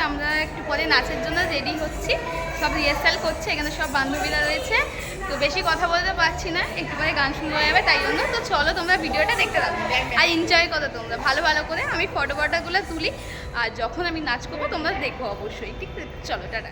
আমরা একটু পরে নাচের জন্য রেডি হচ্ছি, সব রিহার্সাল করছে, এখানে সব বান্ধবীরা রয়েছে। তো বেশি কথা বলতে পারছি না, একটু পরে গান শুরু হয়ে যাবে, তাই জন্য তো চলো তোমরা ভিডিওটা দেখতে থাকো আর এনজয় করো তোমরা ভালো ভালো করে। আমি ফটোগুলো তুলি, আর যখন আমি নাচ করবো তোমরা দেখো অবশ্যই, ঠিক আছে? চলো টাটা।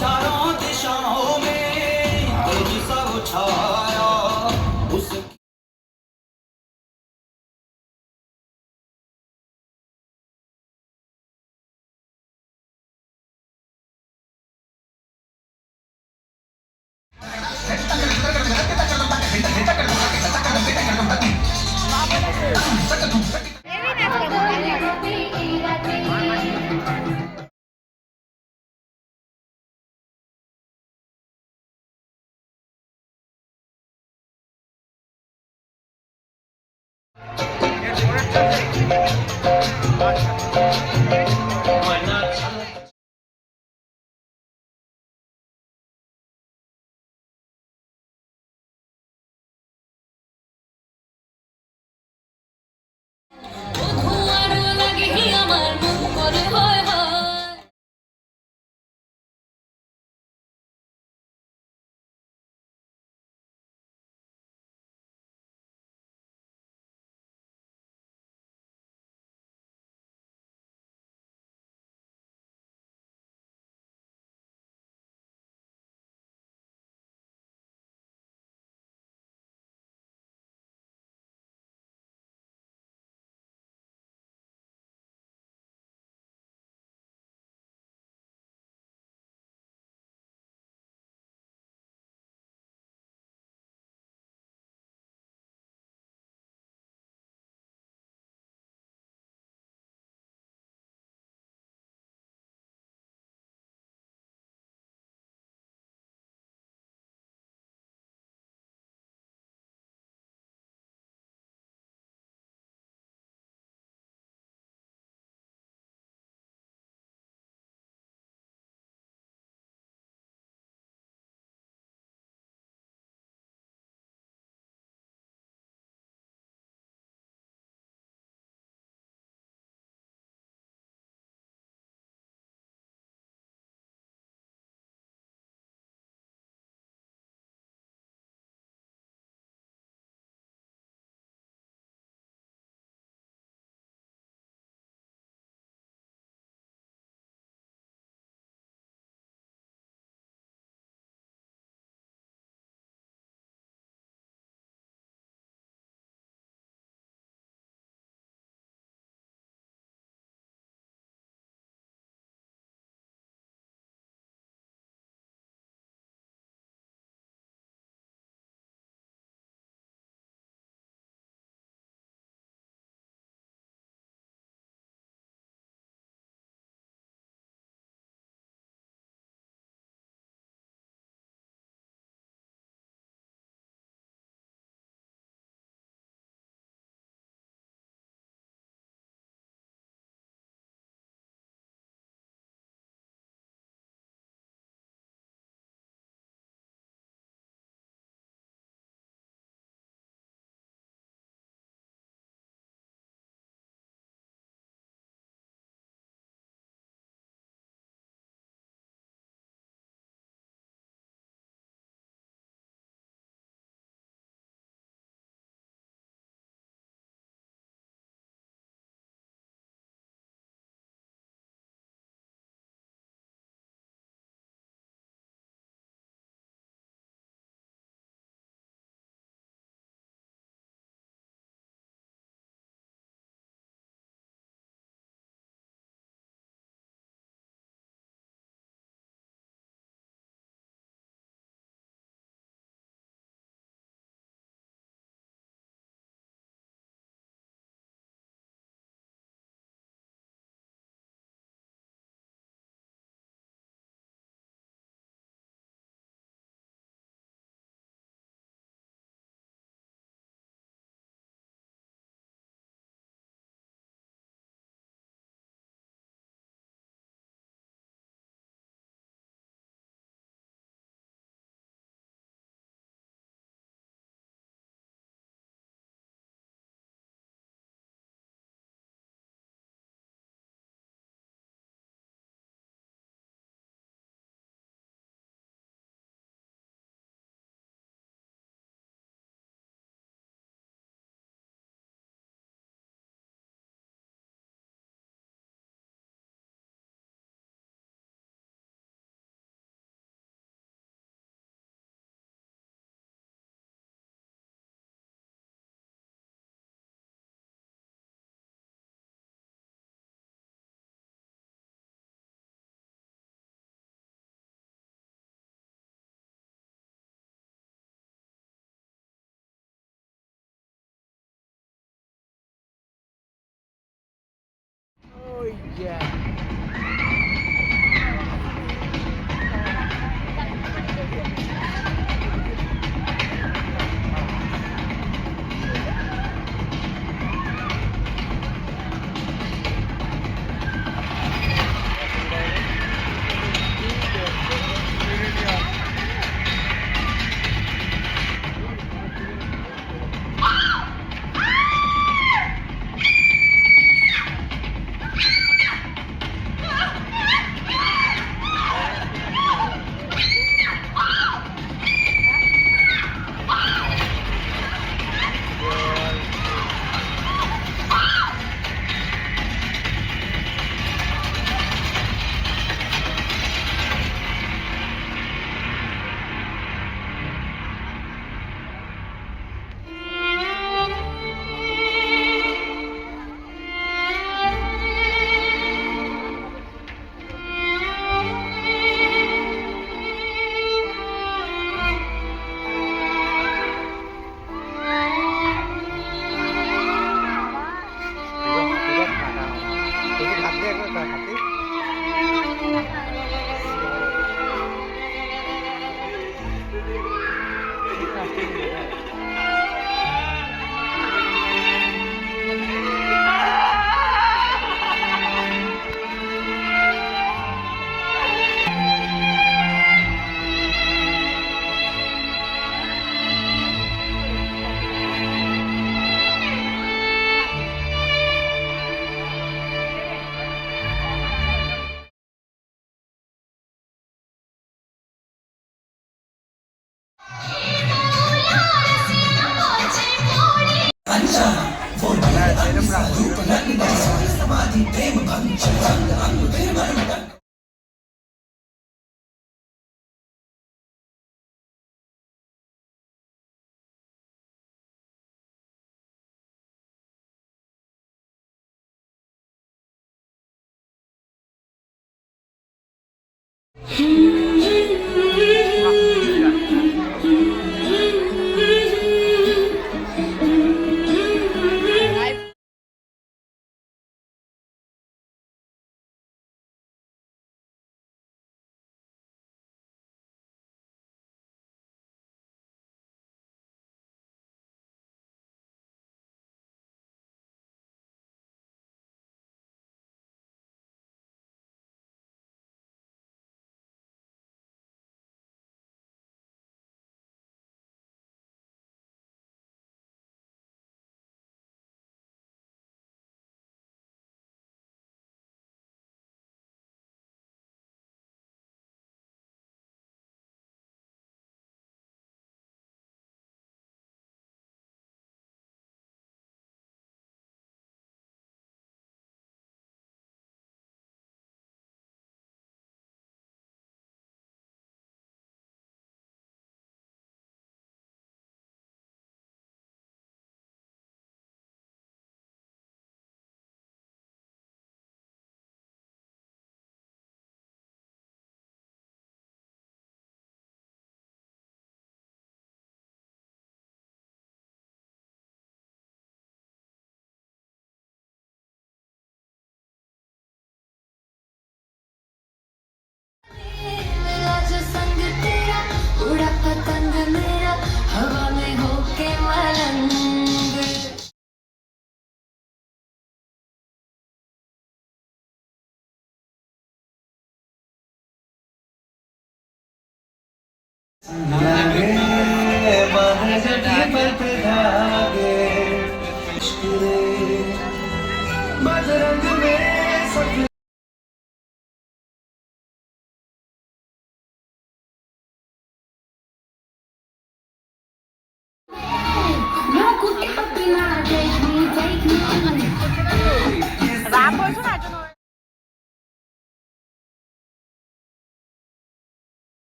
चारों दिशाओं में तेज सा छाया उस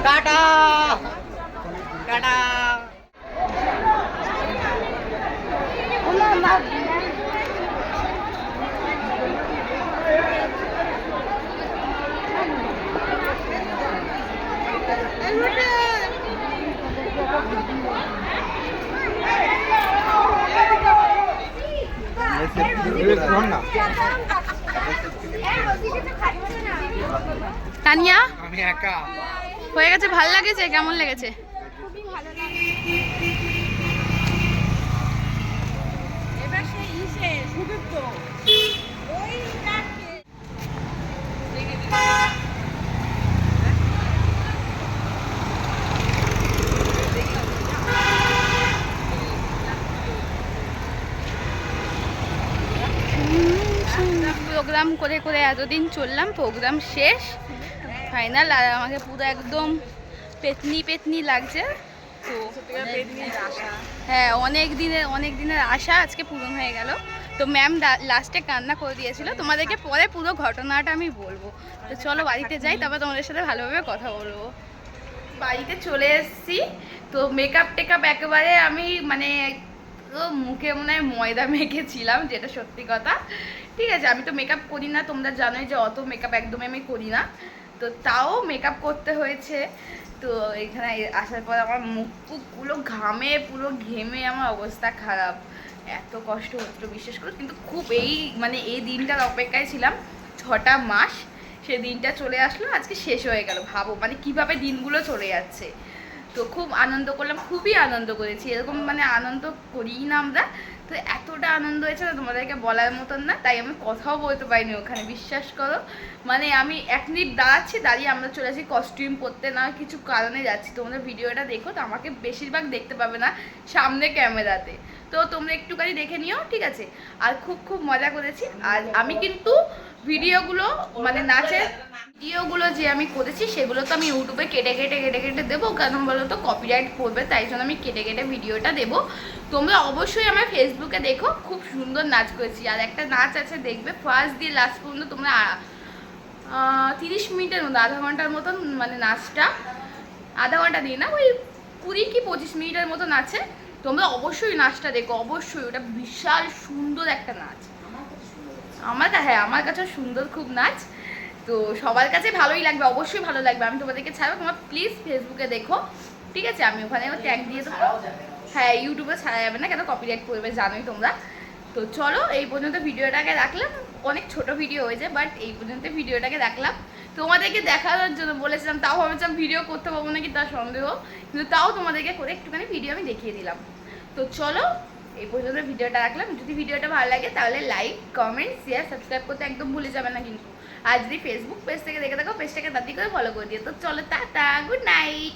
টাটা টাটা তানিয়া আমি একা হয়ে গেছে, ভাল লাগেছে? কেমন লেগেছে? প্রোগ্রাম করে করে এতদিন চললাম, প্রোগ্রাম শেষ ফাইনাল। আর আমাকে পুরো একদম পেতনি পেতনি লাগছে। তো হ্যাঁ, অনেক দিনের আশা আজকে পূরণ হয়ে গেল। তো ম্যাম লাস্টে কান্না করে দিয়েছিল, তোমাদেরকে পরে পুরো ঘটনাটা আমি বলবো। তো চলো বাড়িতে যাই, তারপর তোমাদের সাথে ভালোভাবে কথা বলবো। বাড়িতে চলে এসেছি। তো মেকআপ টেকআপ একেবারে আমি মানে মুখে মনে হয় ময়দা মেখেছিলাম, যেটা সত্যি কথা। ঠিক আছে, আমি তো মেকআপ করি না, তোমরা জানোই যে অত মেকআপ একদমই আমি করি না। তো তাও মেকআপ করতে হয়েছে। তো এখানে আসার পর আমার মুখ টুকগুলো ঘামে, পুরো ঘেমে আমার অবস্থা খারাপ। এত কষ্ট হচ্ছিল বিশেষ করে, কিন্তু খুব এই দিনটার অপেক্ষায় ছিলাম 6টা মাস। সেই দিনটা চলে আসলো, আজকে শেষ হয়ে গেল। ভাবো মানে কিভাবে দিনগুলো চলে যাচ্ছে। তো খুব আনন্দ করলাম, খুবই আনন্দ করেছি। এরকম মানে আনন্দ করি না আমরা। তো এতটা আনন্দ হয়েছে না তোমাদেরকে বলার মতন না, তাই আমি কথাও বলতে পারিনি ওখানে, বিশ্বাস করো। মানে আমি 1 মিনিট দাঁড়িয়ে আমরা চলে আসি কস্টিউম পরতে, না কিছু কারণে যাচ্ছি। তোমরা ভিডিওটা দেখো, তো আমাকে বেশিরভাগ দেখতে পাবে না সামনে ক্যামেরাতে, তো তোমরা একটুখানি দেখে নিও, ঠিক আছে। আর খুব খুব মজা করেছি। আর আমি কিন্তু ভিডিওগুলো মানে নাচের ভিডিওগুলো যে আমি করেছি সেগুলো তো আমি ইউটিউবে কেটে কেটে দেবো, কারণ বলো তো কপিরাইট করবে, তাই জন্য আমি কেটে কেটে ভিডিওটা দেবো। তোমরা অবশ্যই আমার ফেসবুকে দেখো, খুব সুন্দর নাচ করেছি। আর একটা নাচ আছে, দেখবে ফার্স্ট দিয়ে লাস্ট পর্যন্ত তোমরা 30 মিনিটের মতো, আধা ঘন্টার মতন মানে নাচটা, আধা ঘন্টা দিয়ে না, ওই 20 কি 25 মিনিটের মতো নাচে। তোমরা অবশ্যই নাচটা দেখো, অবশ্যই। ওটা বিশাল সুন্দর একটা নাচ। আমার কাছে সুন্দর খুব নাচ। তো সবার কাছে ভালোই লাগবে, অবশ্যই ভালো লাগবে। আমি তোমাদেরকে ছাড়বো, তোমরা প্লিজ ফেসবুকে দেখো, ঠিক আছে। আমি ওখানে ট্যাগ দিয়ে দেবো। হ্যাঁ, ইউটিউবে ছাড়া যাবে না, কেন কপিরাইট করবে জানোই তোমরা। তো চলো এই পর্যন্ত ভিডিওটাকে রাখলাম। অনেক ছোট ভিডিও হয়েছে, বাট এই পর্যন্ত ভিডিওটাকে রাখলাম তোমাদেরকে দেখানোর জন্য। বলেছিলাম, তাও ভাবছিলাম ভিডিও করতে পারবো নাকি তার সন্দেহ, কিন্তু তাও তোমাদেরকে করে একটুখানি ভিডিও আমি দেখিয়ে দিলাম। তো চলো এই পর্যন্ত ভিডিওটা রাখলাম। যদি ভিডিওটা ভালো লাগে তাহলে লাইক, কমেন্ট, শেয়ার, সাবস্ক্রাইব করতে একদম ভুলে যাবে না কিন্তু। আর যদি ফেসবুক পেজ থেকে দেখে থাকো, পেজটাকে তাড়াতাড়ি করে ফলো করে দিও। তো চলো, টাটা, গুড নাইট।